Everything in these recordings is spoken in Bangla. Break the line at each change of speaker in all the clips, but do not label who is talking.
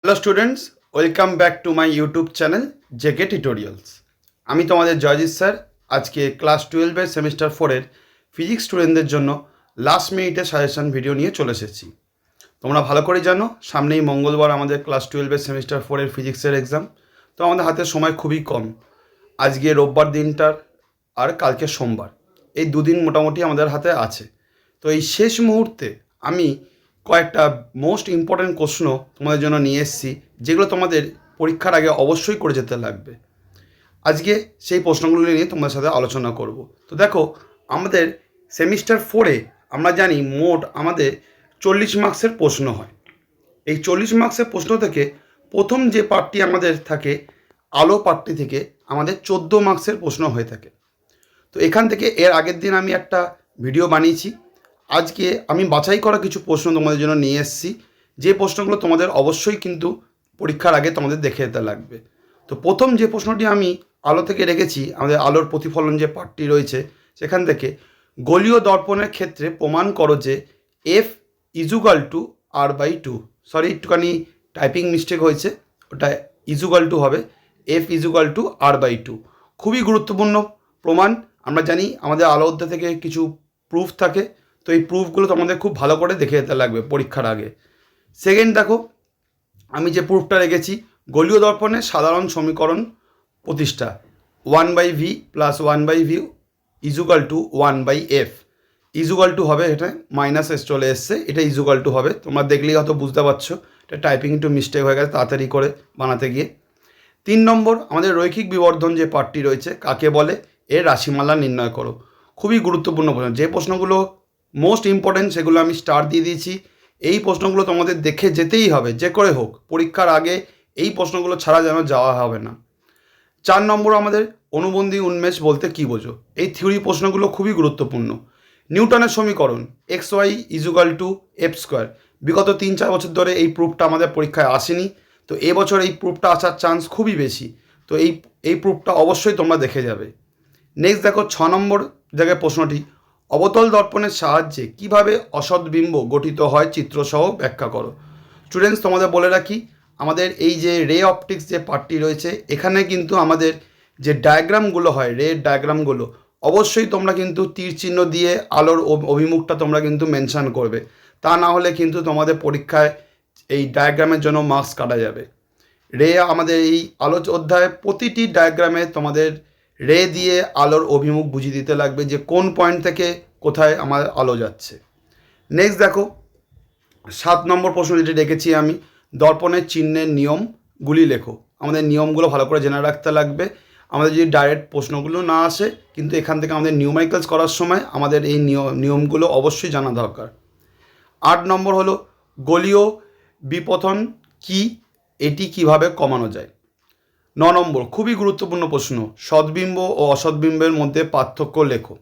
Hello students, welcome back to my YouTube channel JK tutorials. আমি তোমাদের জয়জিৎ স্যার। আজকে ক্লাস 12-এর সেমিস্টার 4-এর ফিজিক্স স্টুডেন্টদের জন্য লাস্ট মিনিটের সাজেশন ভিডিও নিয়ে চলে এসেছি। তোমরা ভালো করে জানো সামনেই মঙ্গলবার আমাদের ক্লাস 12-এর সেমিস্টার 4-এর ফিজিক্সের এক্সাম। তো আমাদের হাতে সময় খুবই কম। আজকে রোববার দিনটার আর কালকে সোমবার, এই দুদিন মোটামুটি আমাদের হাতে আছে। তো এই শেষ মুহূর্তে আমি কয়েকটা মোস্ট ইম্পর্ট্যান্ট প্রশ্ন তোমাদের জন্য নিয়ে এসেছি, যেগুলো তোমাদের পরীক্ষার আগে অবশ্যই করে যেতে লাগবে। আজকে সেই প্রশ্নগুলো নিয়ে তোমাদের সাথে আলোচনা করব। তো দেখো, আমাদের সেমিস্টার 4-এ আমরা জানি মোট আমাদের 40 মার্কসের প্রশ্ন হয়। এই 40 মার্কসের প্রশ্ন থেকে প্রথম যে পার্টটি আমাদের থাকে, আলো পার্টটি থেকে আমাদের 14 মার্কসের প্রশ্ন হয়ে থাকে। তো এখান থেকে এর আগের দিন আমি একটা ভিডিও বানিয়েছি। আজকে আমি বাছাই করা কিছু প্রশ্ন তোমাদের জন্য নিয়ে এসেছি, যে প্রশ্নগুলো তোমাদের অবশ্যই কিন্তু পরীক্ষার আগে তোমাদের দেখে যেতে লাগবে। তো প্রথম যে প্রশ্নটি আমি আলো থেকে রেখেছি, আমাদের আলোর প্রতিফলন যে পার্টটি রয়েছে সেখান থেকে, গোলীয় দর্পণের ক্ষেত্রে প্রমাণ করো যে F equal to r/2। Sorry, একটুখানি টাইপিং মিস্টেক হয়েছে, ওটা ইজুগাল টু হবে এফ ইজুগাল টু r/2। খুবই গুরুত্বপূর্ণ প্রমাণ। আমরা জানি আমাদের আলো অধ্যায় থেকে কিছু প্রুফ থাকে, তো এই প্রুফগুলো তোমাদের খুব ভালো করে দেখে যেতে লাগবে পরীক্ষার আগে। সেকেন্ড দেখো, আমি যে প্রুফটা রেখেছি, গোলীয় দর্পণের সাধারণ সমীকরণ প্রতিষ্ঠা 1/v plus 1/v equal to 1/f। Equal to হবে, এটা মাইনাস এস চলে এসছে, এটা ইজুগাল টু হবে। তোমরা দেখলেই হয়তো বুঝতে পারছো, এটা টাইপিং একটু মিস্টেক হয়ে গেছে তাড়াতাড়ি করে বানাতে গিয়ে। 3 নম্বর, আমাদের রৈখিক বিবর্ধন যে পার্টটি রয়েছে কাকে বলে, এর রাশিমালা নির্ণয় করো। খুবই গুরুত্বপূর্ণ প্রশ্ন। যে প্রশ্নগুলো মোস্ট ইম্পর্টেন্ট সেগুলো আমি স্টার দিয়ে দিয়েছি। এই প্রশ্নগুলো তোমাদের দেখে যেতেই হবে, যে করে হোক পরীক্ষার আগে এই প্রশ্নগুলো ছাড়া যেন যাওয়া হবে না। 4 নম্বর, আমাদের অনুবন্ধী উন্মেষ বলতে কী বোঝো। এই থিওরি প্রশ্নগুলো খুবই গুরুত্বপূর্ণ। নিউটনের সমীকরণ xy equal to F square. বিগত 3-4 বছর ধরে এই প্রুফটা আমাদের পরীক্ষায় আসেনি, তো এবছর এই প্রুফটা আসার চান্স খুবই বেশি। তো এই প্রুফটা অবশ্যই তোমরা দেখে যাবে। নেক্সট দেখো, 6 নম্বর জায়গায় প্রশ্নটি, অবতল দর্পণের সাহায্যে কিভাবে অসৎবিম্ব গঠিত হয় চিত্রসহ ব্যাখ্যা করো। স্টুডেন্টস, তোমাদের বলে রাখি, আমাদের এই যে রে অপটিক্স যে পার্টটি রয়েছে, এখানে কিন্তু আমাদের যে ডায়াগ্রামগুলো হয়, রে ডায়াগ্রামগুলো অবশ্যই তোমরা কিন্তু তীর চিহ্ন দিয়ে আলোর অভিমুখটা তোমরা কিন্তু মেনশান করবে। তা না হলে কিন্তু তোমাদের পরীক্ষায় এই ডায়াগ্রামের জন্য মার্কস কাটা যাবে। রে আমাদের এই আলো অধ্যায়ে প্রতিটি ডায়াগ্রামে তোমাদের রে দিয়ে আলোর অভিমুখ বুঝিয়ে দিতে লাগবে, যে কোন পয়েন্ট থেকে কোথায় আমার আলো যাচ্ছে। নেক্সট দেখো, 7 নম্বর প্রশ্ন যেটি রেখেছি আমি, দর্পণের চিহ্নের নিয়মগুলি লেখো। আমাদের নিয়মগুলো ভালো করে জেনে রাখতে লাগবে। আমাদের যদি ডাইরেক্ট প্রশ্নগুলো না আসে, কিন্তু এখান থেকে আমাদের নিউমেরিক্যালস করার সময় আমাদের এই নিয়মগুলো অবশ্যই জানা দরকার। 8 নম্বর হলো, গোলীয় বিপথন কি, এটি কিভাবে কমানো যায়। 9 নম্বর, খুবই গুরুত্বপূর্ণ প্রশ্ন, সদ্বিম্ব ও অসদ্বিম্বের মধ্যে পার্থক্য লেখো।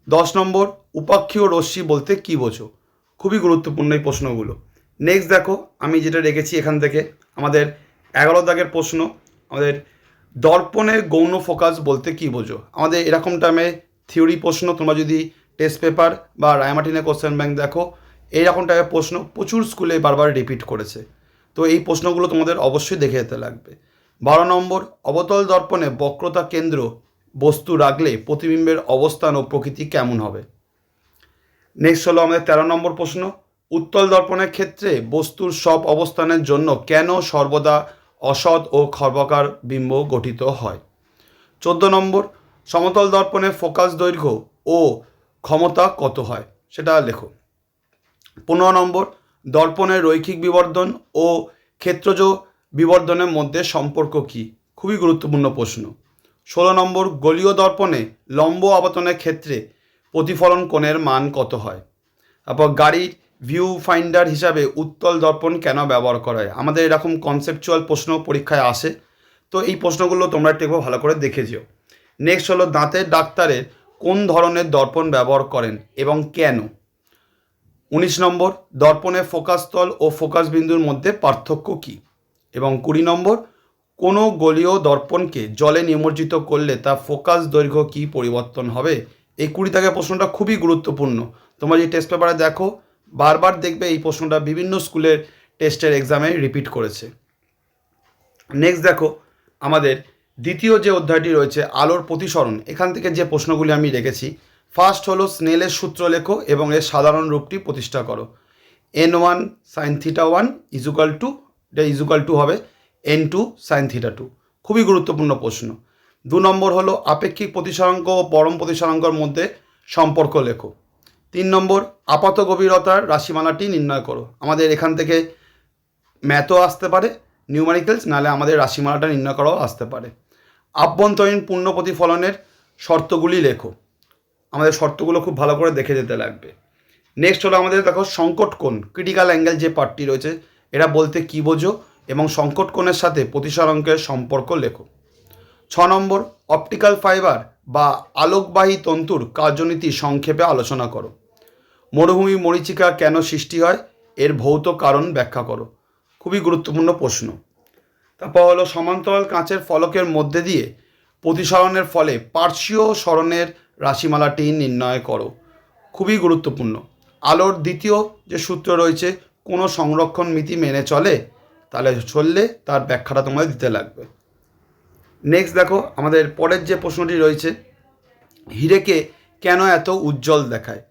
10 নম্বর, উপাক্ষীয় রশ্মি বলতে কী বোঝো। খুবই গুরুত্বপূর্ণ এই প্রশ্নগুলো। নেক্সট দেখো, আমি যেটা রেখেছি এখান থেকে আমাদের 11 দাগের প্রশ্ন, আমাদের দর্পণের গৌণ ফোকাস বলতে কী বোঝো। আমাদের এরকম টাইমে থিওরি প্রশ্ন, তোমরা যদি টেস্ট পেপার বা রায়মার্টিনের কোশ্চেন ব্যাংক দেখো, এইরকম টাইপের প্রশ্ন প্রচুর স্কুলে বারবার রিপিট করেছে। তো এই প্রশ্নগুলো তোমাদের অবশ্যই দেখে যেতে লাগবে। 12 নম্বর, অবতল দর্পণে বক্রতা কেন্দ্র বস্তু রাখলে প্রতিবিম্বের অবস্থান ও প্রকৃতি কেমন হবে। নেক্সট হলো আমাদের 13 নম্বর প্রশ্ন, উত্তল দর্পণের ক্ষেত্রে বস্তুর সব অবস্থানের জন্য কেন সর্বদা অসৎ ও খর্বাকার বিম্ব গঠিত হয়। 14 নম্বর, সমতল দর্পণের ফোকাস দৈর্ঘ্য ও ক্ষমতা কত হয় সেটা লেখো। 15 নম্বর, দর্পণের রৈখিক বিবর্ধন ও ক্ষেত্রজ বিবর্ধনের মধ্যে সম্পর্ক কী। খুবই গুরুত্বপূর্ণ প্রশ্ন। 16 নম্বর, গোলীয় দর্পণে লম্ব আবর্তনের ক্ষেত্রে প্রতিফলন কোণের মান কত হয়। তারপর গাড়ির ভিউ ফাইন্ডার হিসাবে উত্তল দর্পণ কেন ব্যবহার করা হয়। আমাদের এরকম কনসেপচুয়াল প্রশ্ন পরীক্ষায় আসে, তো এই প্রশ্নগুলো তোমরা একটু ভালো করে দেখে যেও। নেক্সট হলো, দাঁতের ডাক্তারের কোন ধরনের দর্পণ ব্যবহার করেন এবং কেন। 19 নম্বর, দর্পণের ফোকাসতল ও ফোকাস বিন্দুর মধ্যে পার্থক্য কী। এবং 20 নম্বর, কোনো গোলীয় দর্পণকে জলে নিমজ্জিত করলে তা ফোকাস দৈর্ঘ্য কী পরিবর্তন হবে। এই 20 দাগের প্রশ্নটা খুবই গুরুত্বপূর্ণ। তোমরা যে টেস্ট পেপারে দেখো, বারবার দেখবে এই প্রশ্নটা বিভিন্ন স্কুলের টেস্টের এক্সামে রিপিট করেছে। নেক্সট দেখো আমাদের দ্বিতীয় যে অধ্যায়টি রয়েছে আলোর প্রতিসরণ, এখান থেকে যে প্রশ্নগুলি আমি রেখেছি, ফার্স্ট হলো স্নেলের সূত্র লেখো এবং এর সাধারণ রূপটি প্রতিষ্ঠা করো। n1 sin theta 1 equal to, এটা ইজুকাল টু হবে n2 sin থিটা 2। খুবই গুরুত্বপূর্ণ প্রশ্ন। 2 নম্বর হলো আপেক্ষিক প্রতিসরাঙ্ক ও পরম প্রতিসরাঙ্কর মধ্যে সম্পর্ক লেখো। 3 নম্বর আপাত গভীরতার রাশিমালাটি নির্ণয় করো। আমাদের এখান থেকে ম্যাথও আসতে পারে, নিউমারিক্যালস, নাহলে আমাদের রাশিমালাটা নির্ণয় করাও আসতে পারে। আভ্যন্তরীণ পূর্ণ প্রতিফলনের শর্তগুলি লেখো। আমাদের শর্তগুলো খুব ভালো করে দেখে যেতে লাগবে। নেক্সট হলো আমাদের দেখো সংকট কোণ, ক্রিটিক্যাল অ্যাঙ্গেল যে পার্টটি রয়েছে, এটা বলতে কী বোঝো এবং সংকট কোণের সাথে প্রতিসরাঙ্কের সম্পর্ক লেখো। 6 নম্বর অপটিক্যাল ফাইবার বা আলোকবাহী তন্তুর কার্যনীতি সংক্ষেপে আলোচনা করো। মরুভূমি মরীচিকা কেন সৃষ্টি হয়, এর ভৌত কারণ ব্যাখ্যা করো। খুবই গুরুত্বপূর্ণ প্রশ্ন। তারপর হলো সমান্তরাল কাঁচের ফলকের মধ্যে দিয়ে প্রতিসরণের ফলে পার্শ্বীয় সরণের রাশিমালাটি নির্ণয় করো। খুবই গুরুত্বপূর্ণ। আলোর দ্বিতীয় যে সূত্র রয়েছে, কোনো সংরক্ষণ মিতি মেনে চললে তার ব্যাখ্যাটা তোমাদের দিতে লাগবে। নেক্সট দেখো আমাদের পরের যে প্রশ্নটি রয়েছে, হীরেকে কেন এত উজ্জ্বল দেখায়।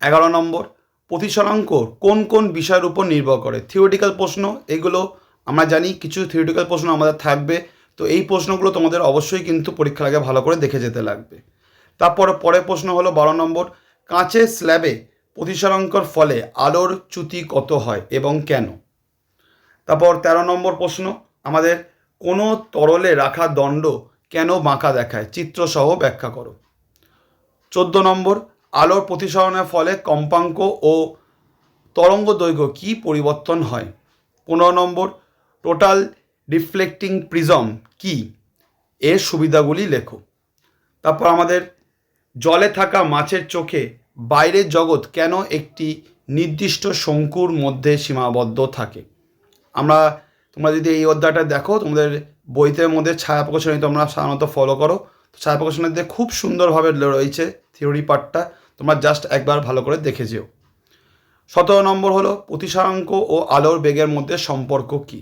11 নম্বর প্রতিসরাঙ্ক কোন কোন বিষয়ের উপর নির্ভর করে। থিওরিটিক্যাল প্রশ্ন এগুলো, আমরা জানি কিছু থিওরিটিক্যাল প্রশ্ন আমাদের থাকবে, তো এই প্রশ্নগুলো তোমাদের অবশ্যই কিন্তু পরীক্ষার আগে ভালো করে দেখে যেতে লাগবে। পরের প্রশ্ন হলো 12 নম্বর কাঁচের স্ল্যাবে প্রতিসরাঙ্কর ফলে আলোর চ্যুতি কত হয় এবং কেন। তারপর 13 নম্বর প্রশ্ন আমাদের কোনো তরলে রাখা দণ্ড কেন বাঁকা দেখায়, চিত্রসহ ব্যাখ্যা করো। 14 নম্বর আলোর প্রতিসরণের ফলে কম্পাঙ্ক ও তরঙ্গ দৈর্ঘ্য কী পরিবর্তন হয়। 15 নম্বর টোটাল রিফ্লেক্টিং প্রিজম কি, এর সুবিধাগুলি লেখো। তারপর আমাদের জলে থাকা মাছের চোখে বাইরের জগৎ কেন একটি নির্দিষ্ট শঙ্কুর মধ্যে সীমাবদ্ধ থাকে। তোমরা যদি এই অধ্যায়টা দেখো, তোমাদের বইতের মধ্যে ছায়া প্রকাশনী তোমরা সাধারণত ফলো করো, তো ছায়া প্রকাশনীতে খুব সুন্দরভাবে রয়েছে থিওরি পার্টটা, তোমরা জাস্ট একবার ভালো করে দেখে যেও। 17 নম্বর হলো প্রতিসরাঙ্ক ও আলোর বেগের মধ্যে সম্পর্ক কী।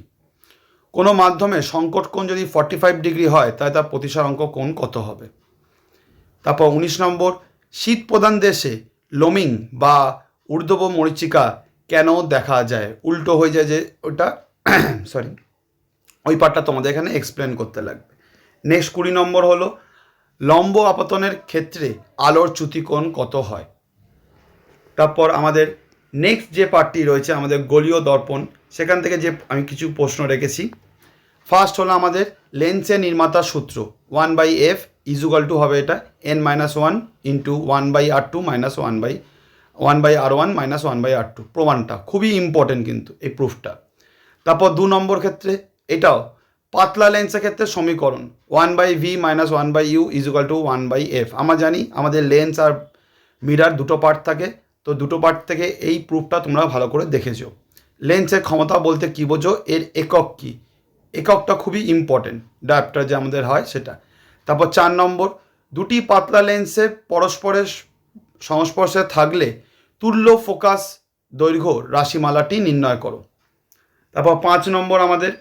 কোনো মাধ্যমে সংকট কোণ যদি 45 ডিগ্রি হয়, তাই তার প্রতিসরাঙ্ক কোণ কত হবে। তারপর 19 নম্বর শীত প্রধান দেশে লোমিং বা ঊর্ধ্ব মরীচিকা কেন দেখা যায়, উল্টো হয়ে যায় যে ওটা ওই পার্টটা তোমাদের এখানে এক্সপ্লেন করতে লাগবে। নেক্সট 20 নম্বর হলো লম্ব আপতনের ক্ষেত্রে আলোর চ্যুতি কোণ কত হয়। তারপর আমাদের নেক্সট যে পার্টটি রয়েছে আমাদের গোলীয় দর্পণ, সেখান থেকে যে আমি কিছু প্রশ্ন রেখেছি। ফার্স্ট হলো আমাদের লেন্সের নির্মাতার সূত্র 1/f ইজুকাল টু হবে এটা n-1 into 1/r2 minus 1/r1 minus 1/r2। প্রমাণটা খুবই ইম্পর্টেন্ট কিন্তু এই প্রুফটা। তারপর 2 নম্বর ক্ষেত্রে এটাও পাতলা লেন্সের ক্ষেত্রে সমীকরণ 1/v minus 1/u equal to 1/f। আমরা জানি আমাদের লেন্স আর মিরার দুটো পার্ট থাকে, তো দুটো পার্ট থেকে এই প্রুফটা তোমরা ভালো করে দেখেছো। লেন্সের ক্ষমতা বলতে কী বোঝো, এর একক কী, এককটা খুবই ইম্পর্টেন্ট, ডায়োপ্টার যে আমাদের হয় সেটা। তারপর 4 নম্বর দুটি পাতলা লেন্সের পরস্পরের সংস্পর্শে থাকলে তুল্য ফোকাস দৈর্ঘ্য রাশিমালাটি নির্ণয় করো। তারপর 5 নম্বর আমাদের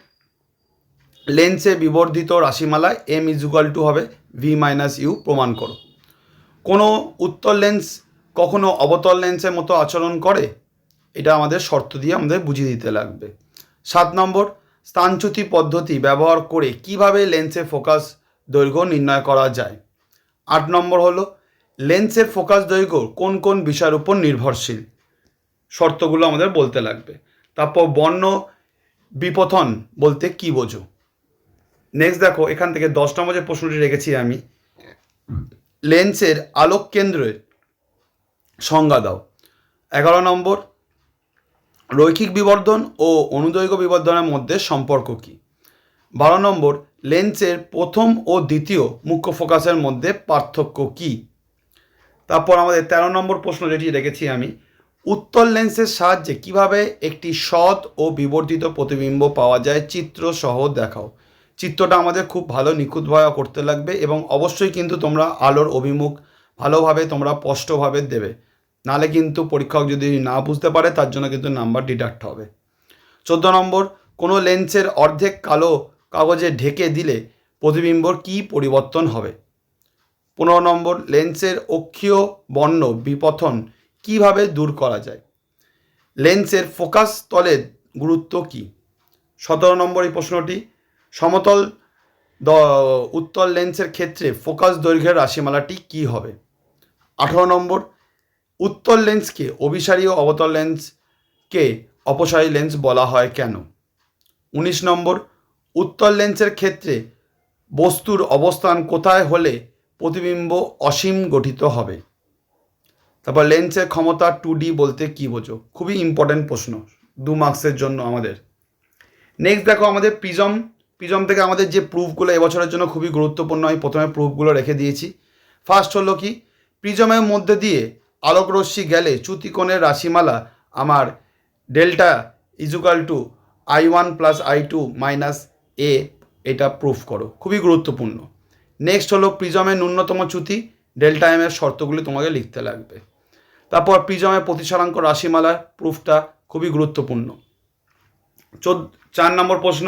লেন্সে বিবর্ধিত রাশিমালা m ইজুকাল টু হবে v মাইনাস ইউ প্রমাণ করো। কোনো উত্তল লেন্স কখনো অবতল লেন্সের মতো আচরণ করে, এটা আমাদের শর্ত দিয়ে আমাদের বুঝিয়ে দিতে লাগবে। 7 নম্বর স্থানচ্যুতি পদ্ধতি ব্যবহার করে কিভাবে লেন্সের ফোকাস দৈর্ঘ্য নির্ণয় করা যায়। 8 নম্বর হলো লেন্সের ফোকাস দৈর্ঘ্য কোন কোন বিষয়ের উপর নির্ভরশীল, শর্তগুলো আমাদের বলতে লাগবে। তারপর বর্ণ বিপথন বলতে কী বোঝো। নেক্সট দেখো এখান থেকে 10 নম্বর যে প্রশ্নটি রেখেছি আমি, লেন্সের আলোক কেন্দ্রের সংজ্ঞা দাও। 11 নম্বর রৈখিক বিবর্ধন ও অনুদৈর্ঘ্য বিবর্ধনের মধ্যে সম্পর্ক কী। 12 নম্বর লেন্সের প্রথম ও দ্বিতীয় মুখ্য ফোকাসের মধ্যে পার্থক্য কী। তারপর আমাদের 13 নম্বর প্রশ্ন যেটি রেখেছি আমি, উত্তল লেন্সের সাহায্যে কিভাবে একটি সৎ ও বিবর্ধিত প্রতিবিম্ব পাওয়া যায়, চিত্র সহ দেখাও। চিত্রটা আমাদের খুব ভালো নিখুঁতভাবে করতে লাগবে এবং অবশ্যই কিন্তু তোমরা আলোর অভিমুখ ভালোভাবে তোমরা স্পষ্টভাবে দেবে, নাহলে কিন্তু পরীক্ষক যদি না বুঝতে পারে তার জন্য কিন্তু নাম্বার ডিডাক্ট হবে। 14 নম্বর, কোনো লেন্সের অর্ধেক কালো কাগজে ঢেকে দিলে প্রতিবিম্বর কী পরিবর্তন হবে? 15 নম্বর, লেন্সের অক্ষীয় বর্ণ বিপথন কিভাবে দূর করা যায়? লেন্সের ফোকাস তলের গুরুত্ব কী? 17 নম্বর এই প্রশ্নটি, সমতল উত্তল লেন্সের ক্ষেত্রে ফোকাস দৈর্ঘ্যের রাশিমালাটি কী হবে? 18 নম্বর, উত্তল লেন্সকে অভিসারী ও অবতল লেন্সকে অপসারী লেন্স বলা হয় কেন? 19 নম্বর, উত্তল লেন্সের ক্ষেত্রে বস্তুর অবস্থান কোথায় হলে প্রতিবিম্ব অসীম গঠিত হবে? তারপর লেন্সের ক্ষমতা 2D বলতে কী বোঝো? খুবই ইম্পর্ট্যান্ট প্রশ্ন, 2 মার্কসের জন্য আমাদের। নেক্সট দেখো আমাদের প্রিজম থেকে আমাদের যে প্রুফগুলো এবছরের জন্য খুবই গুরুত্বপূর্ণ, আমি প্রথমে প্রুফগুলো রেখে দিয়েছি। ফার্স্ট হলো কি, প্রিজমের মধ্যে দিয়ে আলোকরশ্মি গেলে চ্যুতিকোণের রাশিমালা আমার delta is equal to I1 plus I2 minus A, এটা প্রুফ করো, খুবই গুরুত্বপূর্ণ। নেক্সট হলো প্রিজমের ন্যূনতম চ্যুতি ডেল্টা এম এর শর্তগুলি তোমাকে লিখতে লাগবে। তারপর প্রিজমের প্রতিসরাঙ্ক রাশিমালার প্রুফটা খুবই গুরুত্বপূর্ণ। 4 নম্বর প্রশ্ন,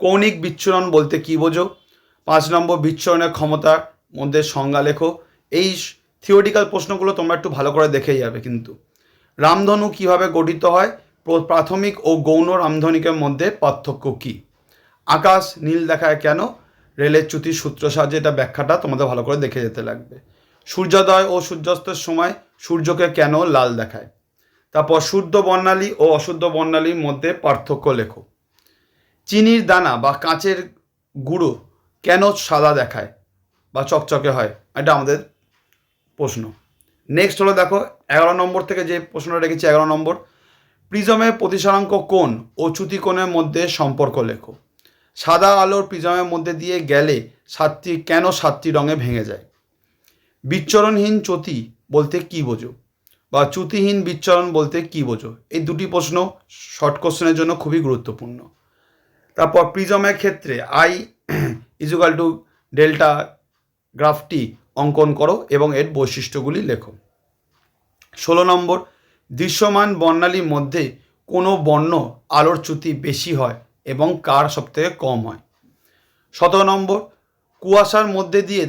কৌণিক বিচ্ছুরণ বলতে কী বোঝো? 5 নম্বর, বিচ্ছুরণের ক্ষমতার মধ্যে সংজ্ঞা লেখো। এই থিওরিটিক্যাল প্রশ্নগুলো তোমরা একটু ভালো করে দেখে যাবে কিন্তু। রামধনু কিভাবে গঠিত হয়? প্রাথমিক ও গৌণ রামধনুকের মধ্যে পার্থক্য কী? আকাশ নীল দেখায় কেন? রেলের চ্যুতির সূত্র সাহায্যে, এটা ব্যাখ্যাটা তোমাদের ভালো করে দেখে যেতে লাগবে। সূর্যোদয় ও সূর্যাস্তের সময় সূর্যকে কেন লাল দেখায়? তারপর শুদ্ধ বর্ণালী ও অশুদ্ধ বর্ণালীর মধ্যে পার্থক্য লেখো। চিনির দানা বা কাঁচের গুঁড়ো কেন সাদা দেখায় বা চকচকে হয়? এটা আমাদের প্রশ্ন। নেক্সট হলো দেখো 11 নম্বর থেকে যে প্রশ্নটা রেখেছি, 11 নম্বর, প্রিজমের প্রতিসরাঙ্ক কোণ ও চ্যুতিকোণের মধ্যে সম্পর্ক লেখো। সাদা আলোর প্রিজমের মধ্যে দিয়ে গেলে কেন 7টি রঙে ভেঙে যায়? বিচ্ছরণহীন চ্যুতি বলতে কী বোঝো? বা চ্যুতিহীন বিচ্ছরণ বলতে কী বোঝো? এই দুটি প্রশ্ন শর্ট কোশ্চেনের জন্য খুবই গুরুত্বপূর্ণ। তারপর প্রিজমের ক্ষেত্রে I ইজুকাল টু ডেল্টা গ্রাফটি অঙ্কন করো এবং এর বৈশিষ্ট্যগুলি লেখো। 16 নম্বর, দৃশ্যমান বর্ণালীর মধ্যে কোনো বর্ণ আলোর চ্যুতি বেশি হয় এবং কার সবথেকে কম হয়? 17 নম্বর, কুয়াশার মধ্যে দিয়ে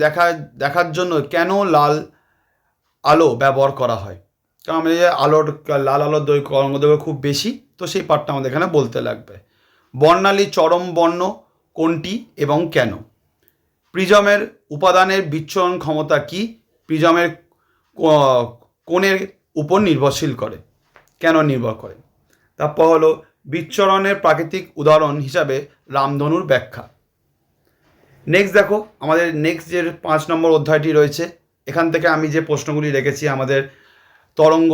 দেখার জন্য কেন লাল আলো ব্যবহার করা হয়? কারণ আমাদের লাল আলোর দৈর্ঘ্য খুব বেশি, তো সেই পার্টটা আমাদের এখানে বলতে লাগবে। বর্ণালী চরম বর্ণ কোনটি এবং কেন? প্রিজমের উপাদানের বিচ্ছুরণ ক্ষমতা কি প্রিজমের কোণের উপর নির্ভরশীল করে, কেন নির্ভর করে? তারপর হলো বিচ্ছুরণের প্রাকৃতিক উদাহরণ হিসাবে রামধনুর ব্যাখ্যা। নেক্সট দেখো আমাদের নেক্সট যে 5 নম্বর অধ্যায়টি রয়েছে, এখান থেকে আমি যে প্রশ্নগুলি রেখেছি আমাদের তরঙ্গ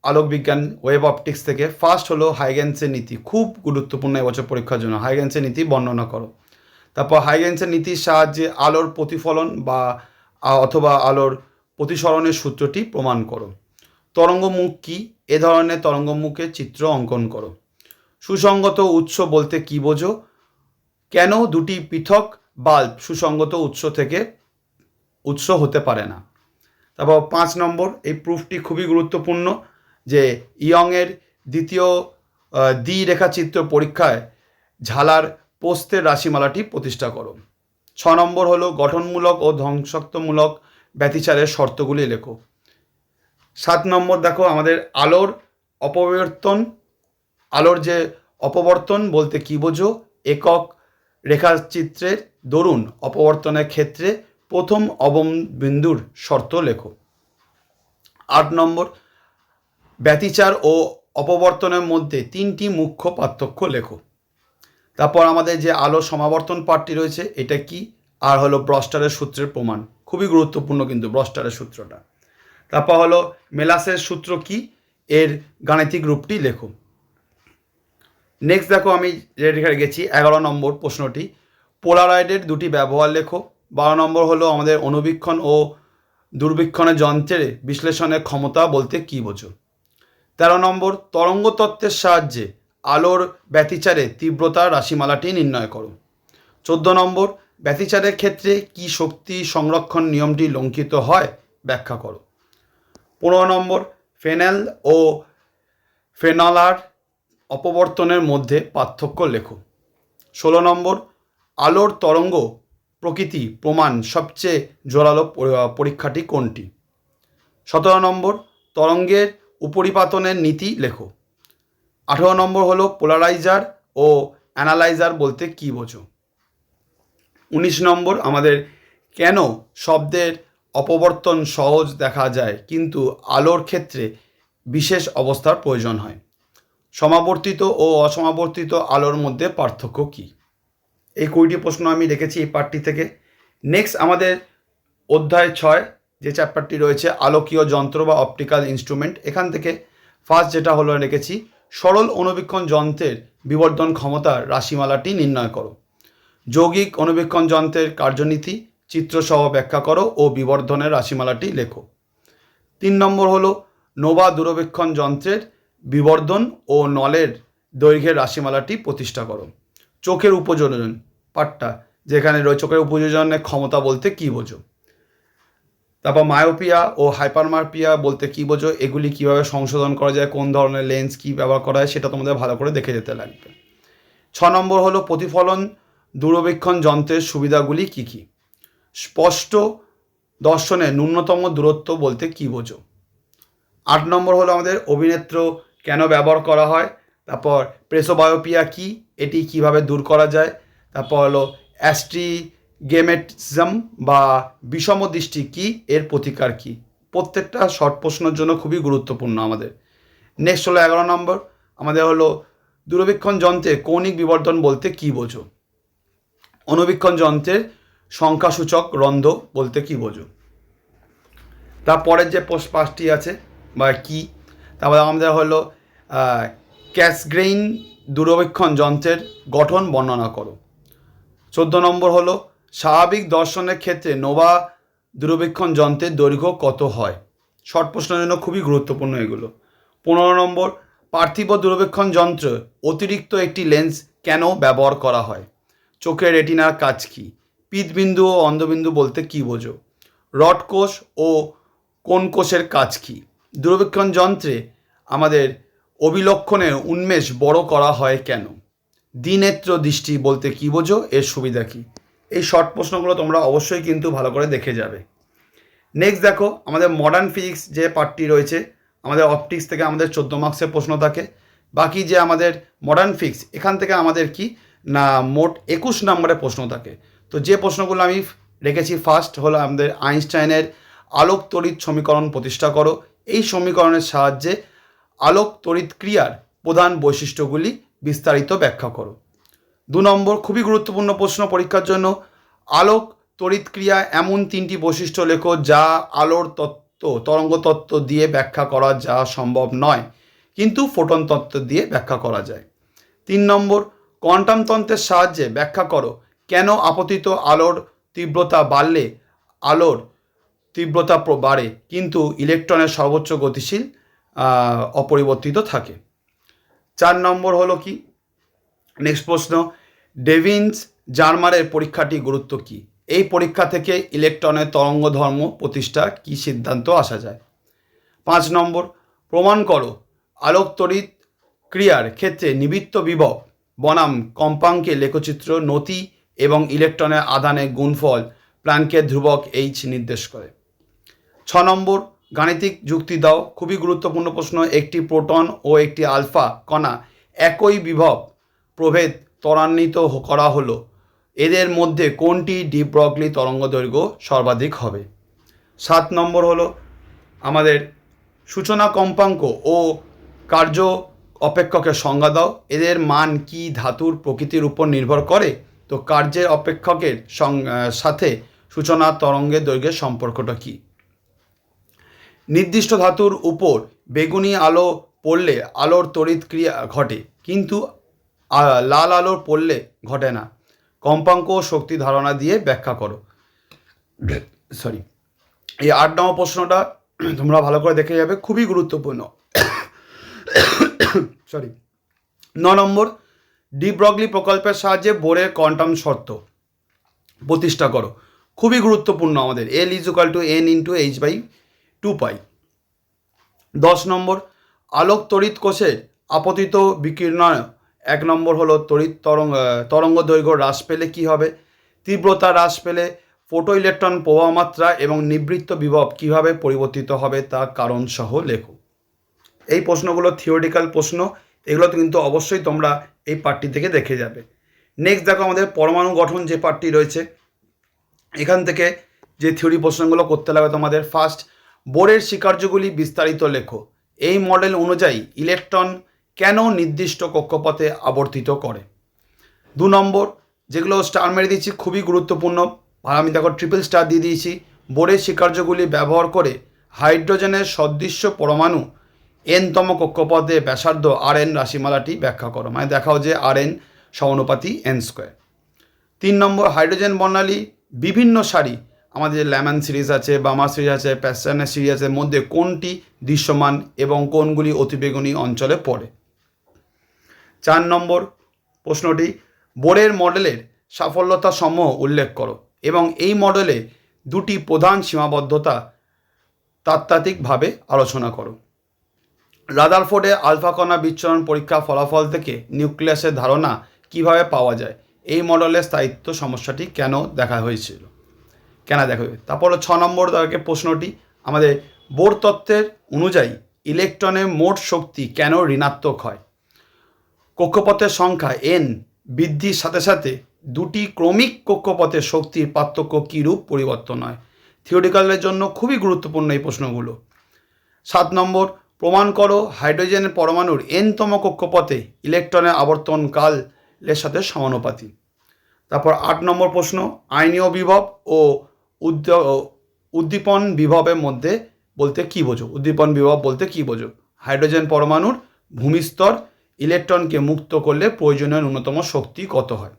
আলোক বিজ্ঞান ওয়েব অপটিক্স থেকে। ফার্স্ট হলো হাইগেন্সের নীতি, খুব গুরুত্বপূর্ণ এবছর পরীক্ষার জন্য। হাইগেন্সের নীতি বর্ণনা করো। তারপর হাইগেন্সের নীতির সাহায্যে আলোর প্রতিফলন বা অথবা আলোর প্রতিসরণের সূত্রটি প্রমাণ করো। তরঙ্গমুখ কী? এ ধরনের তরঙ্গমুখের চিত্র অঙ্কন করো। সুসংগত উৎস বলতে কী বোঝো? কেন দুটি পৃথক বাল্ব সুসংগত উৎস হতে পারে না? তারপর 5 নম্বর, এই প্রুফটি খুবই গুরুত্বপূর্ণ যে ইয়ংয়ের দ্বিতীয় দ্বিরেখাচিত্র পরীক্ষায় ঝালার প্রস্থের রাশিমালাটি প্রতিষ্ঠা করো। 6 নম্বর হলো গঠনমূলক ও ধ্বংসাত্মক ব্যতিচারের শর্তগুলি লেখো। 7 নম্বর দেখো আমাদের আলোর যে অপবর্তন বলতে কী বোঝো? একক রেখাচিত্রের দরুন অপবর্তনের ক্ষেত্রে প্রথম অববিন্দুর শর্ত লেখো। 8 নম্বর, ব্যতিচার ও অপবর্তনের মধ্যে 3টি মুখ্য পার্থক্য লেখো। তারপর আমাদের যে আলো সমাবর্তন পার্টটি রয়েছে, এটা কি? আর হলো ব্রস্টারের সূত্রের প্রমাণ, খুবই গুরুত্বপূর্ণ কিন্তু ব্রস্টারের সূত্রটা। তারপর হলো মেলাসের সূত্র কি, এর গাণিতিক রূপটি লেখো। নেক্সট দেখো আমি রেখে গেছি 11 নম্বর প্রশ্নটি, পোলারয়েডের দুটি ব্যবহার লেখো। 12 নম্বর হলো আমাদের অনুবীক্ষণ ও দূরবীক্ষণের যন্ত্রের বিশ্লেষণের ক্ষমতা বলতে কী বোঝো? 13 নম্বর, তরঙ্গতত্ত্বের সাহায্যে আলোর ব্যতিচারের তীব্রতা রাশিমালাটি নির্ণয় করো। 14 নম্বর, ব্যতিচারের ক্ষেত্রে কি শক্তি সংরক্ষণ নিয়মটি লঙ্ঘিত হয় ব্যাখ্যা করো। 15 নম্বর, ফেনেল ও ফেনলার অপবর্তনের মধ্যে পার্থক্য লেখো। 16 নম্বর, আলোর তরঙ্গ প্রকৃতি প্রমাণ সবচেয়ে জোরালো পরীক্ষাটি কোনটি? 17 নম্বর, তরঙ্গের উপরিপাতনের নীতি লেখো। 18 নম্বর হলো পোলারাইজার ও অ্যানালাইজার বলতে কী বোঝো? 19 নম্বর, আমাদের কেন শব্দের অপবর্তন সহজ দেখা যায় কিন্তু আলোর ক্ষেত্রে বিশেষ অবস্থার প্রয়োজন হয়? সমাবর্তিত ও অসমাবর্তিত আলোর মধ্যে পার্থক্য কী? এই 20টি প্রশ্ন আমি রেখেছি এই পার্টটি থেকে। নেক্সট আমাদের অধ্যায় 6 যে চ্যাপ্টারটি রয়েছে আলোকীয় যন্ত্র বা অপটিক্যাল ইনস্ট্রুমেন্ট, এখান থেকে ফার্স্ট যেটা হলো রেখেছি সরল অণুবীক্ষণ যন্ত্রের বিবর্ধন ক্ষমতার রাশিমালাটি নির্ণয় করো। যৌগিক অণুবীক্ষণ যন্ত্রের কার্যনীতি চিত্রসহ ব্যাখ্যা করো ও বিবর্ধনের রাশিমালাটি লেখো। 3 নম্বর হলো নোভা দূরবীক্ষণ যন্ত্রের বিবর্ধন ও নলের দৈর্ঘ্যের রাশিমালাটি প্রতিষ্ঠা করো। চোখের উপযোজন পার্টটা যেখানে রয়েছে চোখের উপযোজনের ক্ষমতা বলতে কী বোঝো? তারপর মায়োপিয়া ও হাইপারমারপিয়া বলতে কী বোঝো, এগুলি কীভাবে সংশোধন করা যায়, কোন ধরনের লেন্স কী ব্যবহার করা হয় সেটা তোমাদের ভালো করে দেখে যেতে লাগবে। 6 নম্বর হলো প্রতিফলন দূরবীক্ষণ যন্ত্রের সুবিধাগুলি কী কী? স্পষ্ট দর্শনে ন্যূনতম দূরত্ব বলতে কী বোঝো? 8 নম্বর হলো আমাদের অভিনেত্র কেন ব্যবহার করা হয়। তারপর প্রেসোবায়োপিয়া কী, এটি কিভাবে দূর করা যায়। তারপর হলো অ্যাস্ট্রিগেমেটিজম বা বিষম দৃষ্টি কী, এর প্রতিকার কী। প্রত্যেকটা শর্ট প্রশ্নের জন্য খুবই গুরুত্বপূর্ণ আমাদের। নেক্সট হলো 11 নম্বর, আমাদের হলো দূরবীক্ষণ যন্ত্রে কৌণিক বিবর্ধন বলতে কী বোঝো? অণুবীক্ষণ যন্ত্রের সংখ্যাসূচক রন্ধ বলতে কী বোঝো? তারপরের যে পাঁচটি আছে বা কি, তারপরে আমাদের হলো ক্যাসগ্রেইন দূরবীক্ষণ যন্ত্রের গঠন বর্ণনা করো। 14 নম্বর হলো স্বাভাবিক দর্শনের ক্ষেত্রে নোভা দূরবীক্ষণ যন্ত্রের দৈর্ঘ্য কত হয়? শর্ট প্রশ্নের জন্য খুবই গুরুত্বপূর্ণ এগুলো। 15 নম্বর, পার্থিব দূরবীক্ষণ যন্ত্র অতিরিক্ত একটি লেন্স কেন ব্যবহার করা হয়? চোখের রেটিনার কাজ কী? পিতবিন্দু ও অন্ধবিন্দু বলতে কী বোঝো? রড কোষ ও কোন কোষের কাজ কী? দূরবীক্ষণ যন্ত্রে আমাদের অবিলক্ষণের উন্মেষ বড় করা হয় কেন? দ্বিনেত্র দৃষ্টি বলতে কী বোঝো, এর সুবিধা কী? এই শর্ট প্রশ্নগুলো তোমরা অবশ্যই কিন্তু ভালো করে দেখে যাবে। নেক্সট দেখো আমাদের মডার্ন ফিজিক্স যে পার্টটি রয়েছে, আমাদের অপটিক্স থেকে আমাদের 14 মার্কসের প্রশ্ন থাকে। বাকি যে আমাদের মডার্ন ফিজিক্স এখান থেকে আমাদের কি না মোট 21 নম্বরের প্রশ্ন থাকে। তো যে প্রশ্নগুলো আমি রেখেছি ফার্স্ট হলো আমাদের আইনস্টাইনের আলোক তড়িৎ সমীকরণ প্রতিষ্ঠা করো। এই সমীকরণের সাহায্যে আলোক তড়িৎ ক্রিয়ার প্রধান বৈশিষ্ট্যগুলি বিস্তারিত ব্যাখ্যা করো। 2 নম্বর খুবই গুরুত্বপূর্ণ প্রশ্ন পরীক্ষার জন্য, আলোক তড়িৎ ক্রিয়া এমন 3টি বৈশিষ্ট্য লেখো যা আলোর তত্ত্ব তরঙ্গ তত্ত্ব দিয়ে ব্যাখ্যা করা যা সম্ভব নয় কিন্তু ফোটন তত্ত্ব দিয়ে ব্যাখ্যা করা যায়। 3 নম্বর কোয়ান্টাম তন্ত্রের সাহায্যে ব্যাখ্যা করো কেন আপতিত আলোর তীব্রতা বাড়লে আলোর তীব্রতা বাড়ে কিন্তু ইলেকট্রনের সর্বোচ্চ গতিশীল অপরিবর্তিত থাকে। 4 নম্বর হলো কি নেক্সট প্রশ্ন, ডেভিন্স জার্মারের পরীক্ষাটি গুরুত্ব কী? এই পরীক্ষা থেকে ইলেকট্রনের তরঙ্গ ধর্ম প্রতিষ্ঠা কী সিদ্ধান্ত আসা যায়। 5 নম্বর প্রমাণ করো আলোক তড়িৎ ক্রিয়ার ক্ষেত্রে নিবৃত্ত বিভব বনাম কম্পাঙ্কের লেখচিত্র নতি এবং ইলেকট্রনের আধানের গুণফল প্ল্যাঙ্কের ধ্রুবক এইচ নির্দেশ করে। 6 নম্বর গাণিতিক যুক্তি দাও, খুবই গুরুত্বপূর্ণ প্রশ্ন, একটি প্রোটন ও একটি আলফা কণা একই বিভব প্রভেদ ত্বরান্বিত করা হলো, এদের মধ্যে কোনটি ডি ব্রগলি তরঙ্গদৈর্ঘ্য সর্বাধিক হবে। 7 নম্বর হলো আমাদের সূচনা কম্পাঙ্ক ও কার্য অপেক্ষকের সংজ্ঞা দাও, এদের মান কি ধাতুর প্রকৃতির উপর নির্ভর করে? তো কার্যের অপেক্ষকের সাথে সূচনা তরঙ্গের দৈর্ঘ্যের সম্পর্কটা কী? নির্দিষ্ট ধাতুর উপর বেগুনি আলো পড়লে আলোর তড়িৎ ক্রিয়া ঘটে কিন্তু লাল আলোর পড়লে ঘটে না, কম্পাঙ্ক ও শক্তি ধারণা দিয়ে ব্যাখ্যা করো। এই 8 নম্বর প্রশ্নটা তোমরা ভালো করে দেখে যাবে, খুবই গুরুত্বপূর্ণ। 9 নম্বর ডি ব্রগলি প্রকল্পের সাহায্যে বোরের কোয়ান্টাম শর্ত প্রতিষ্ঠা করো, খুবই গুরুত্বপূর্ণ আমাদের L = n × h/2π। 10 নম্বর আলোক তড়িৎ কোষের আপতিত বিকিরণ 1 নম্বর হলো তড়িৎ তরঙ্গ দৈর্ঘ্য হ্রাস পেলে কি হবে, তীব্রতা হ্রাস পেলে ফোটো ইলেকট্রন প্রবাহ মাত্রা এবং নিবৃত্ত বিভব কিভাবে পরিবর্তিত হবে তা কারণ সহ লেখো। এই প্রশ্নগুলো থিওরিটিক্যাল প্রশ্ন, এগুলো কিন্তু অবশ্যই তোমরা এই পার্টটি থেকে দেখে যাবে। নেক্সট দেখো আমাদের পরমাণু গঠন যে পার্টটি রয়েছে, এখান থেকে যে থিওরি প্রশ্নগুলো করতে লাগবে তোমাদের। ফার্স্ট, বোরের স্বীকার্যগুলি বিস্তারিত লেখো। এই মডেল অনুযায়ী ইলেকট্রন কেন নির্দিষ্ট কক্ষপথে আবর্তিত করে। 2 নম্বর, যেগুলো স্টার মেরে দিয়েছি খুবই গুরুত্বপূর্ণ, আর আমি দেখো ট্রিপল স্টার দিয়ে দিয়েছি। বোরের স্বীকার্যগুলি ব্যবহার করে হাইড্রোজেনের সদৃশ্য পরমাণু এনতম কক্ষপথে ব্যাসার্ধ RN রাশিমালাটি ব্যাখ্যা করো, মানে দেখাও যে RN সমানুপাতি n²। 3 নম্বর, হাইড্রোজেন বর্ণালী বিভিন্ন সারি, আমাদের যে ল্যামান সিরিজ আছে, বামা সিরিজ আছে, প্যাসানের সিরিজ আছে, মধ্যে কোনটি দৃশ্যমান এবং কোনগুলি অতিবেগুনি অঞ্চলে পড়ে। 4 নম্বর প্রশ্নটি, বোরের মডেলের সাফল্যতা সমূহ উল্লেখ করো এবং এই মডেলে 2টি প্রধান সীমাবদ্ধতা তাত্ত্বিকভাবে আলোচনা করো। রাদারফোর্ডে আলফা কণা বিচ্ছুরণ পরীক্ষা ফলাফল থেকে নিউক্লিয়াসের ধারণা কিভাবে পাওয়া যায়, এই মডেলের স্থায়িত্ব সমস্যাটি কেন দেখা হয়েছিল। তারপর 6 নম্বর প্রশ্নটি, আমাদের বোর তত্ত্বের অনুযায়ী ইলেকট্রনের মোট শক্তি কেন ঋণাত্মক হয়। কক্ষপথের সংখ্যা n বৃদ্ধির সাথে সাথে 2টি ক্রমিক কক্ষপথের শক্তির পার্থক্য কীরূপ পরিবর্তন হয়। থিওরিটিক্যালের জন্য খুবই গুরুত্বপূর্ণ এই প্রশ্নগুলো। 7 নম্বর, প্রমাণ করো হাইড্রোজেনের পরমাণুর nতম কক্ষপথে ইলেকট্রনের আবর্তন কালের সাথে সমানুপাতিক। তারপর 8 নম্বর প্রশ্ন, আয়নীয় বিভব ও উদ্দীপন বিভবের মধ্যে বলতে কী বোঝো। উদ্দীপন বিভব বলতে কী বোঝো। হাইড্রোজেন পরমাণুর ভূমিস্তর ইলেকট্রনকে মুক্ত করলে প্রয়োজনীয় ন্যূনতম শক্তি কত হয়।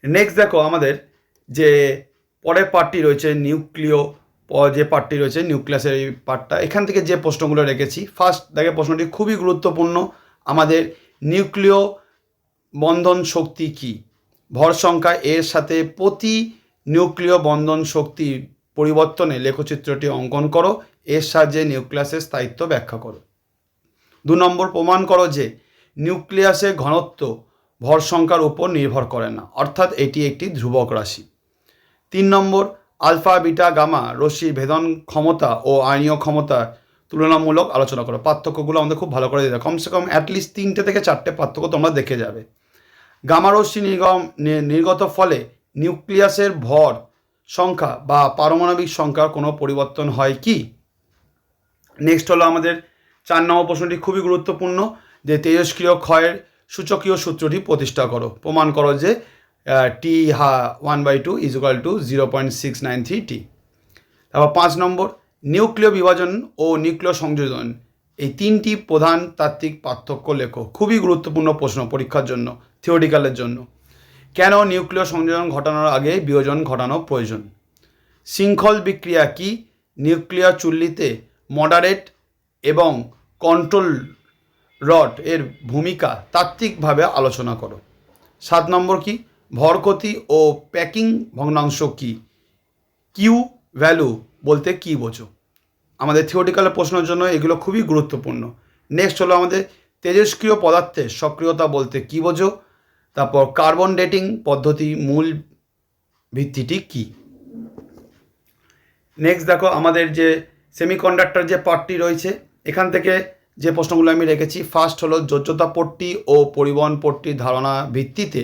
নেক্সট দেখো আমাদের যে পরের পার্টটি রয়েছে নিউক্লিয়, যে পার্টটি রয়েছে নিউক্লিয়াসের এই পার্টটা, এখান থেকে যে প্রশ্নগুলো রেখেছি। ফার্স্ট দেখে প্রশ্নটি খুবই গুরুত্বপূর্ণ, আমাদের নিউক্লিয় বন্ধন শক্তি কি, ভর সংখ্যা এর সাথে প্রতি নিউক্লিয় বন্ধন শক্তি পরিবর্তনে লেখচিত্রটি অঙ্কন করো, এর সাহায্যে নিউক্লিয়াসের স্থায়িত্ব ব্যাখ্যা করো। 2 নম্বর, প্রমাণ করো যে নিউক্লিয়াসের ঘনত্ব ভর সংখ্যার উপর নির্ভর করে না, অর্থাৎ এটি একটি ধ্রুবক রাশি। 3 নম্বর, আলফা বিটা গামা রশ্মির ভেদন ক্ষমতা ও আয়নীয় ক্ষমতা তুলনামূলক আলোচনা করো। পার্থক্যগুলো আমাদের খুব ভালো করে দিতে, কমসে কম অ্যাটলিস্ট 3টে থেকে 4টে পার্থক্য তোমরা দেখে যাবে। গামা রশ্মি নির্গত ফলে নিউক্লিয়াসের ভর সংখ্যা বা পারমাণবিক সংখ্যার কোনো পরিবর্তন হয় কি। নেক্সট হলো আমাদের 4 নম্বর প্রশ্নটি খুবই গুরুত্বপূর্ণ, যে তেজস্ক্রিয় ক্ষয়ের সূচকীয় সূত্রটি প্রতিষ্ঠা করো। প্রমাণ করো যে T1/2 = 0.693 T। তারপর 5 নম্বর, নিউক্লিয় বিভাজন ও নিউক্লিয় সংযোজন, এই 3টি প্রধান তাত্ত্বিক পার্থক্য লেখো। খুবই গুরুত্বপূর্ণ প্রশ্ন পরীক্ষার জন্য, থিওরিটিক্যালের জন্য। কেন নিউক্লিয় সংযোজন ঘটানোর আগে বিয়োজন ঘটানো প্রয়োজন। শৃঙ্খল বিক্রিয়া কি, নিউক্লিয়ার চুল্লিতে মডারেট এবং কন্ট্রোল রড এর ভূমিকা তাত্ত্বিকভাবে আলোচনা করো। 7 নম্বর কি, ভরক্ষতি ও প্যাকিং ভগ্নাংশ কি, কিউ ভ্যালু বলতে কী বোঝো। আমাদের থিওরিটিক্যাল প্রশ্নের জন্য এগুলো খুবই গুরুত্বপূর্ণ। নেক্সট হলো আমাদের তেজস্ক্রিয় পদার্থের সক্রিয়তা বলতে কী বোঝো। তারপর কার্বন ডেটিং পদ্ধতি মূল ভিত্তিটি কি। নেক্সট দেখো আমাদের যে সেমিকন্ডাক্টর যে পার্টটি রয়েছে, এখান থেকে যে প্রশ্নগুলো আমি রেখেছি। ফার্স্ট হলো যোজ্যতা পট্টি ও পরিবহন পট্টির ধারণা ভিত্তিতে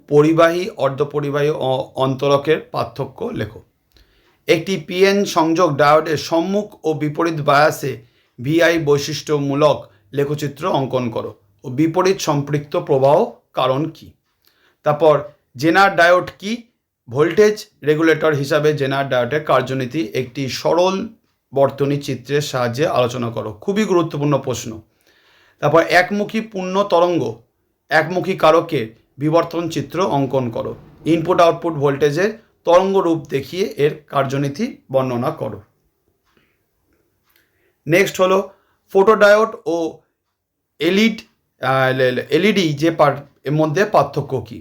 পরিবাহী অর্ধপরিবাহী ও অন্তরকের পার্থক্য লেখো। একটি পিএন সংযোগ ডায়োডের সম্মুখ ও বিপরীত বায়াসে ভিআই বৈশিষ্ট্যমূলক লেখচিত্র অঙ্কন করো ও বিপরীত সম্পৃক্ত প্রবাহ কারণ কি। তারপর জেনার ডায়োড কি, ভোল্টেজ রেগুলেটর হিসাবে জেনার ডায়োডের কার্যনীতি একটি সরল বর্তনী চিত্রের সাহায্যে আলোচনা করো। খুবই গুরুত্বপূর্ণ প্রশ্ন। তারপর একমুখী পূর্ণ তরঙ্গ একমুখী কারকের বিবর্তন চিত্র অঙ্কন করো। ইনপুট আউটপুট ভোল্টেজের তরঙ্গ রূপ দেখিয়ে এর কার্যনীতি বর্ণনা করো। নেক্সট হলো ফোটোডায়োড ও এলইডি যে এর মধ্যে পার্থক্য কী।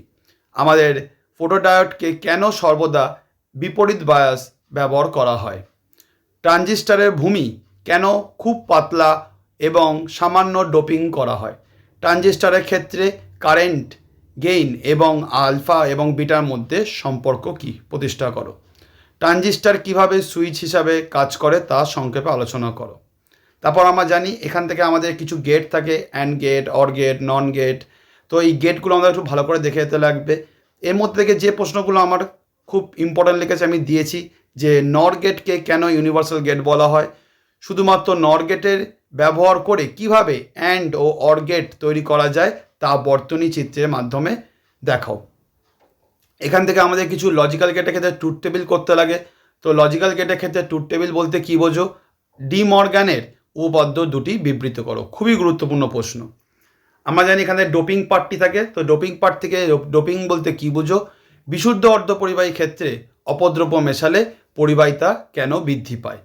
আমাদের ফোটোডায়োডকে কেন সর্বদা বিপরীত বায়াস ব্যবহার করা হয়। ট্রানজিস্টরের ভূমি কেন খুব পাতলা এবং সামান্য ডোপিং করা হয়। ট্রানজিস্টরের ক্ষেত্রে কারেন্ট গেইন এবং আলফা এবং বিটার মধ্যে সম্পর্ক কী প্রতিষ্ঠা করো। ট্রানজিস্টর কিভাবে সুইচ হিসাবে কাজ করে তা সংক্ষেপে আলোচনা করো। তারপর আমরা জানি এখান থেকে আমাদের কিছু গেট থাকে, and gate, or gate, non gate. তো এই গেটগুলো আমাদের একটু ভালো করে দেখে যেতে লাগবে। এর মধ্যে থেকে যে প্রশ্নগুলো আমার খুব ইম্পর্ট্যান্ট লেগেছে আমি দিয়েছি, যে নর গেটকে কেন ইউনিভার্সাল গেট বলা হয়, শুধুমাত্র নর গেটের ব্যবহার করে কিভাবে অ্যান্ড ও অর গেট তৈরি করা যায় তা বর্তনী চিত্রের মাধ্যমে দেখাও। এখান থেকে আমাদের কিছু লজিক্যাল গেটের ক্ষেত্রে ট্রুথ টেবিল করতে লাগে। তো লজিক্যাল গেটের ক্ষেত্রে ট্রুথ টেবিল বলতে কী বোঝো, ডি মর্গ্যানের উপপাদ্য দুটি বিবৃত করো। খুবই গুরুত্বপূর্ণ প্রশ্ন। আমরা জানি এখানে ডোপিং পার্টটি থাকে। তো ডোপিং পার্ট থেকে ডোপিং বলতে কী বুঝো, বিশুদ্ধ অর্ধপরিবাহী ক্ষেত্রে অপদ্রব্য মেশালে পরিবাহিতা কেন বৃদ্ধি পায়।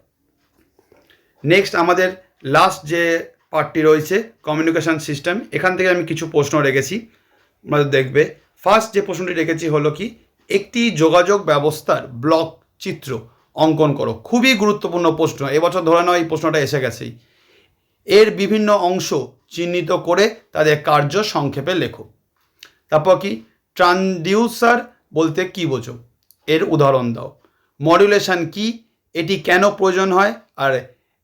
নেক্সট আমাদের লাস্ট যে পার্টটি রয়েছে কমিউনিকেশন সিস্টেম। এখান থেকে আমি কিছু প্রশ্ন রেখেছি, আমাদের দেখবে। ফার্স্ট যে প্রশ্নটি রেখেছি হলো কি, একটি যোগাযোগ ব্যবস্থার ব্লক চিত্র অঙ্কন করো। খুবই গুরুত্বপূর্ণ প্রশ্ন, এবছর ধরে নাও এই প্রশ্নটা এসে গেছেই। এর বিভিন্ন অংশ চিহ্নিত করে তাদের কার্য সংক্ষেপে লেখো। তারপর কি, ট্রান্সডিউসার বলতে কী বোঝো, এর উদাহরণ দাও। মডুলেশন কি, এটি কেন প্রয়োজন হয়, আর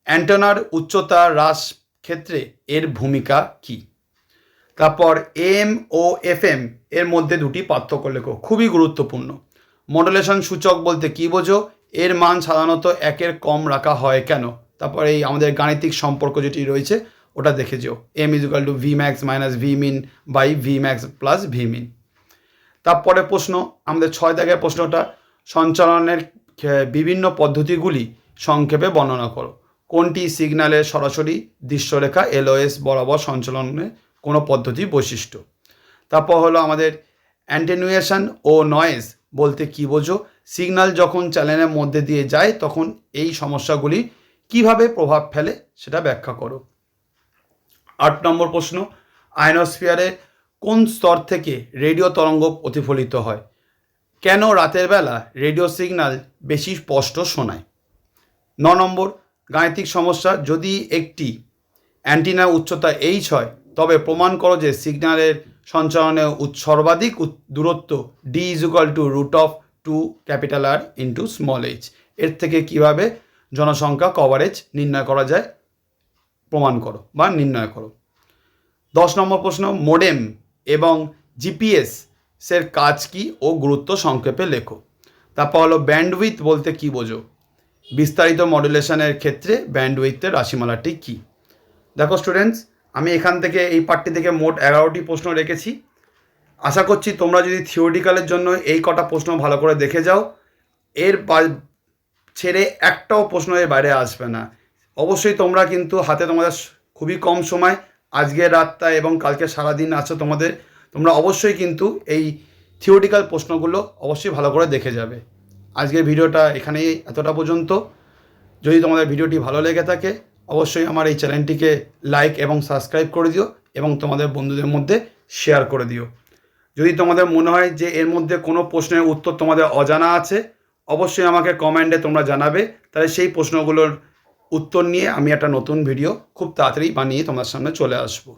অ্যান্টেনার উচ্চতা হ্রাস ক্ষেত্রে এর ভূমিকা কী। তারপর এম ও এফএম এর মধ্যে দুটি পার্থক্য লেখো। খুবই গুরুত্বপূর্ণ। মডুলেশন সূচক বলতে কী বোঝো, এর মান সাধারণত একের কম রাখা হয় কেন। তারপর এই আমাদের গাণিতিক সম্পর্ক যেটি রয়েছে ওটা দেখে যেও, M is equal to V max minus V min by V max plus V min. তারপরে প্রশ্ন আমাদের 6 দাগের প্রশ্নটা, সঞ্চালনের বিভিন্ন পদ্ধতিগুলি সংক্ষেপে বর্ণনা করো। কোনটি সিগন্যালের সরাসরি দৃশ্যরেখা এলওএস বরাবর সঞ্চালনের কোনো পদ্ধতি বৈশিষ্ট্য। তারপর হলো আমাদের অ্যান্টেনুয়েশন ও নয়েজ বলতে কী বোঝো, সিগন্যাল যখন চ্যানেলের মধ্যে দিয়ে যায় তখন এই সমস্যাগুলি কিভাবে প্রভাব ফেলে সেটা ব্যাখ্যা করো। 8 নম্বর প্রশ্ন, আয়নোস্ফিয়ারের কোন স্তর থেকে রেডিও তরঙ্গ প্রতিফলিত হয়, কেন রাতের বেলা রেডিও সিগন্যাল বেশি স্পষ্ট শোনায়। 9 নম্বর গাণিতিক সমস্যা, যদি একটি অ্যান্টিনার উচ্চতা এইচ হয় তবে প্রমাণ করো যে সিগন্যালের সঞ্চালনে সর্বাধিক দূরত্ব D is equal to root of 2 capital R into small H. এর থেকে কিভাবে জনসংখ্যা কভারেজ নির্ণয় করা যায় প্রমাণ করো বা নির্ণয় করো। 10 নম্বর প্রশ্ন, মোডেম এবং জিপিএস এর কাজ কী ও গুরুত্ব সংক্ষেপে লেখো। তারপর হলো ব্যান্ডউইথ বলতে কী বোঝো, বিস্তারিত মডুলেশনের ক্ষেত্রে ব্যান্ডউইথের রাশিমালাটি কী। দেখো স্টুডেন্টস, আমি এখান থেকে এই পার্টটি থেকে মোট 11টি প্রশ্ন রেখেছি। আশা করছি তোমরা যদি থিওরিটিক্যালের জন্য এই কটা প্রশ্ন ভালো করে দেখে যাও, এর ছেড়ে একটাও প্রশ্ন এর বাইরে আসবে না। অবশ্যই তোমরা কিন্তু হাতে তোমাদের খুবই কম সময়, আজকের রাতটা এবং কালকে সারাদিন আছে তোমাদের, তোমরা অবশ্যই কিন্তু এই থিওরিটিক্যাল প্রশ্নগুলো অবশ্যই ভালো করে দেখে যাবে। আজকের ভিডিওটা এখানেই এতটা পর্যন্ত। যদি তোমাদের ভিডিওটি ভালো লেগে থাকে অবশ্যই আমার এই চ্যানেলটিকে লাইক এবং সাবস্ক্রাইব করে দিও এবং তোমাদের বন্ধুদের মধ্যে শেয়ার করে দিও। যদি তোমাদের মনে হয় যে এর মধ্যে কোনো প্রশ্নের উত্তর তোমাদের অজানা আছে অবশ্যই আমাকে কমেন্টে তোমরা জানাবে, তাহলে সেই প্রশ্নগুলোর উত্তর নিয়ে আমি একটা নতুন ভিডিও খুব তাড়াতাড়ি বানিয়ে তোমার সামনে চলে আসবো।